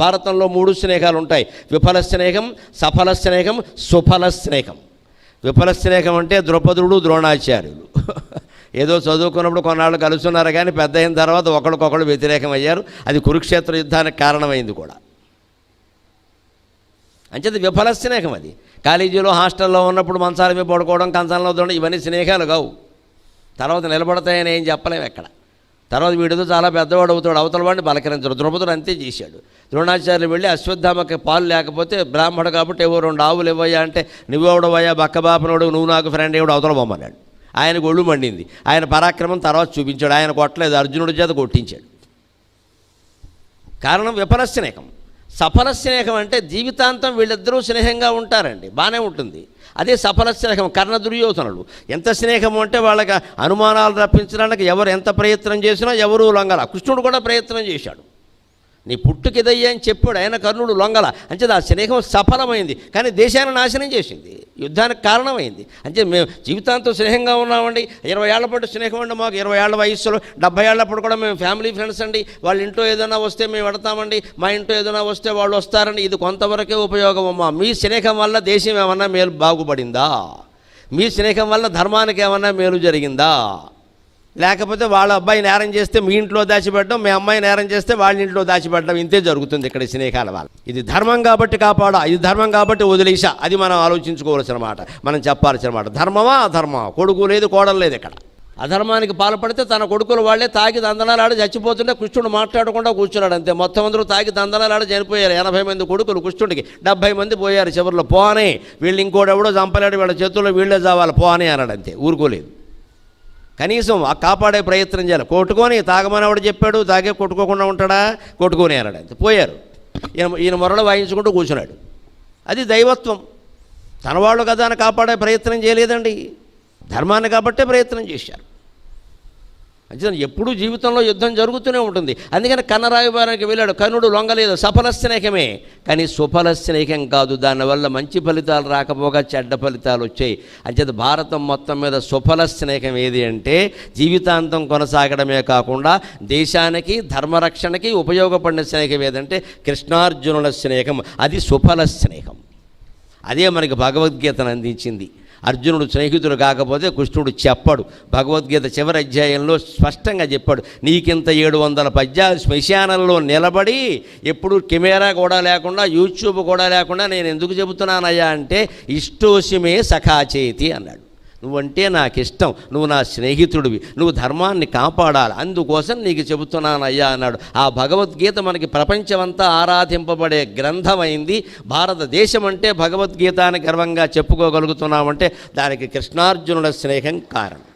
భారతంలో 3 స్నేహాలు ఉంటాయి: విఫల స్నేహం, సఫల స్నేహం, సుఫల స్నేహం. విఫల స్నేహం అంటే ద్రౌపదుడు, ద్రోణాచార్యులు ఏదో చదువుకున్నప్పుడు కొన్నాళ్ళు కలుస్తున్నారు, కానీ పెద్ద అయిన తర్వాత ఒకరికొకరు వ్యతిరేకం అయ్యారు. అది కురుక్షేత్ర యుద్ధానికి కారణమైంది కూడా. అంచేది విఫల స్నేహం. అది కాలేజీలో హాస్టల్లో ఉన్నప్పుడు మంచాల మీద పడుకోవడం, కంచంలో దొండ, ఇవన్నీ స్నేహాలు కావు. తర్వాత నిలబడతాయని ఏం చెప్పలేము ఎక్కడ. తర్వాత వీడితో చాలా పెద్దవాడు అవుతాడు, అవతల వాడిని పలకరించడు. ద్రౌపదుడు అంతే చేశాడు. ద్రోణాచార్యులు వెళ్ళి అశ్వత్థామకి పాలు లేకపోతే బ్రాహ్మడు కాబట్టి ఏవో 2 ఆవులు ఇవ్వయ్యా అంటే, నువ్వెవడవయ్యా బక్కబాపనోడు, నువ్వు నాకు ఫ్రెండ్ ఎవడు, అవతల బొమ్మన్నాడు. ఆయనకు ఒళ్ళు మండింది. ఆయన పరాక్రమం తర్వాత చూపించాడు. ఆయన కొట్టలేదు, అర్జునుడి చేత కొట్టించాడు. కారణం విఫల స్నేహం. సఫల స్నేహం అంటే జీవితాంతం వీళ్ళిద్దరూ స్నేహంగా ఉంటారండి, బాగానే ఉంటుంది. అదే సఫల స్నేహం. కర్ణ దుర్యోధనులు ఎంత స్నేహం అంటే వాళ్ళకి అనుమానాలు రప్పించడానికి ఎవరు ఎంత ప్రయత్నం చేసినా ఎవరూ లొంగల. కృష్ణుడు కూడా ప్రయత్నం చేశాడు, నీ పుట్టుకిదయ్యా అని చెప్పాడు, ఆయన కర్ణుడు లొంగల. అంటే ఆ స్నేహం సఫలమైంది, కానీ దేశాన్ని నాశనం చేసింది, యుద్ధానికి కారణమైంది. అంటే మేము జీవితాంతం స్నేహంగా ఉన్నామండి, 20 ఏళ్ల పాటు స్నేహం అండి మాకు. 20 ఏళ్ల వయసులో 70 ఏళ్లప్పుడు కూడా మేము ఫ్యామిలీ ఫ్రెండ్స్ అండి. వాళ్ళ ఇంట్లో ఏదైనా వస్తే మేము పెడతామండి, మా ఇంట్లో ఏదైనా వస్తే వాళ్ళు వస్తారండి. ఇది కొంతవరకే ఉపయోగం అమ్మా. మీ స్నేహం వల్ల దేశం ఏమన్నా మేలు బాగుపడిందా? మీ స్నేహం వల్ల ధర్మానికి ఏమన్నా మేలు జరిగిందా? లేకపోతే వాళ్ళ అబ్బాయి నేరం చేస్తే మీ ఇంట్లో దాచిపెట్టడం, మీ అమ్మాయి నేరం చేస్తే వాళ్ళ ఇంట్లో దాచిపెట్టడం, ఇంతే జరుగుతుంది ఇక్కడ స్నేహాల వల్ల. ఇది ధర్మం కాబట్టి కాపాడా, ఇది ధర్మం కాబట్టి వదిలేసా, అది మనం ఆలోచించుకోవాల్సిన మాట, మనం చెప్పాల్సిన మాట. ధర్మమా అధర్మమా? కొడుకు లేదు, కోడలు లేదు. ఇక్కడ అధర్మానికి పాల్పడితే తన కొడుకులు వాళ్ళే తాగి దందనాలాడి చచ్చిపోతుంటే కృష్ణుడు మాట్లాడకుండా కూర్చున్నాడు అంతే. మొత్తం అందరూ తాగి దందనాలాడి చనిపోయారు. 80 మంది కొడుకులు కృష్ణుడికి, 70 మంది పోయారు చివరిలో. పోనే వీళ్ళు ఇంకోడెవడో చంపలేడు, వీళ్ళ చేతుల్లో వీళ్ళే చావాలి, పోనే అన్నాడు అంతే. ఊరుకోలేదు. కనీసం ఆ కాపాడే ప్రయత్నం చేయాలి. కొట్టుకొని తాగమని ఎవడు చెప్పాడు? తాగే కొట్టుకోకుండా ఉంటాడా? కొట్టుకొని అన్నాడు అంతే. పోయారు. ఈయన మొరలు వాయించుకుంటూ కూర్చున్నాడు. అది దైవత్వం. తన వాళ్ళు కదా అని కాపాడే ప్రయత్నం చేయలేదండి, ధర్మాన్ని కాబట్టే ప్రయత్నం చేశారు. అంటే ఎప్పుడూ జీవితంలో యుద్ధం జరుగుతూనే ఉంటుంది. అందుకని కన్నరాయబారానికి వెళ్ళాడు. కర్ణుడు లొంగలేదు. సఫల స్నేహమే, కానీ సుఫల స్నేహం కాదు. దానివల్ల మంచి ఫలితాలు రాకపోగా చెడ్డ ఫలితాలు వచ్చాయి. అంచేత భారతం మొత్తం మీద సుఫల స్నేహం ఏది అంటే జీవితాంతం కొనసాగడమే కాకుండా దేశానికి ధర్మరక్షణకి ఉపయోగపడిన స్నేహం ఏదంటే కృష్ణార్జునుల స్నేహం. అది సుఫల స్నేహం. అదే మనకి భగవద్గీతను అందించింది. అర్జునుడు స్నేహితుడు కాకపోతే కృష్ణుడు చెప్పడు. భగవద్గీత చివరి అధ్యాయంలో స్పష్టంగా చెప్పాడు, నీకింత 700 పద్యాలు శ్మశానంలో నిలబడి ఎప్పుడు కెమెరా కూడా లేకుండా, యూట్యూబ్ కూడా లేకుండా నేను ఎందుకు చెబుతున్నానయ్యా అంటే, ఇష్టోసిమే సఖాచేతి అన్నాడు. నువ్వంటే నాకు ఇష్టం, నువ్వు నా స్నేహితుడివి, నువ్వు ధర్మాన్ని కాపాడాలి, అందుకోసం నీకు చెబుతున్నానయ్యా అన్నాడు. ఆ భగవద్గీత మనకి ప్రపంచమంతా ఆరాధింపబడే గ్రంథమైంది. భారతదేశం అంటే భగవద్గీత అని గర్వంగా చెప్పుకోగలుగుతున్నామంటే దానికి కృష్ణార్జునుల స్నేహం కారణం.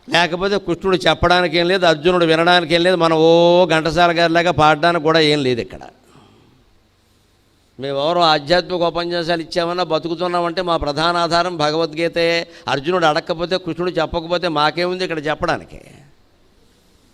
లేకపోతే కృష్ణుడు చెప్పడానికి ఏం లేదు, అర్జునుడు వినడానికి ఏం లేదు, మనం ఘంటసాల గారిలాగా పాడడానికి కూడా ఏం లేదు ఇక్కడ. మేమెవరో ఆధ్యాత్మిక ఉపన్యాసాలు ఇచ్చామన్నా బతుకుతున్నామంటే మా ప్రధాన ఆధారం భగవద్గీతే. అర్జునుడు అడగకపోతే, కృష్ణుడు చెప్పకపోతే మాకేముంది ఇక్కడ చెప్పడానికి?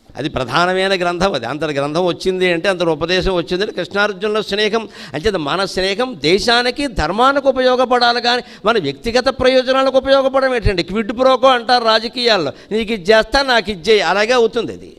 అది ప్రధానమైన గ్రంథం. అది అంతటి గ్రంథం వచ్చింది అంటే, అంతటి ఉపదేశం వచ్చిందంటే కృష్ణార్జునుల స్నేహం. అంటే మన స్నేహం దేశానికి ధర్మానికి ఉపయోగపడాలి, కానీ మన వ్యక్తిగత ప్రయోజనాలకు ఉపయోగపడడం ఏంటండి? క్విడ్ ప్రోకో అంటారు రాజకీయాల్లో, నీకు ఇది చేస్తా నాకు ఇది చేయి, అలాగే అవుతుంది. అది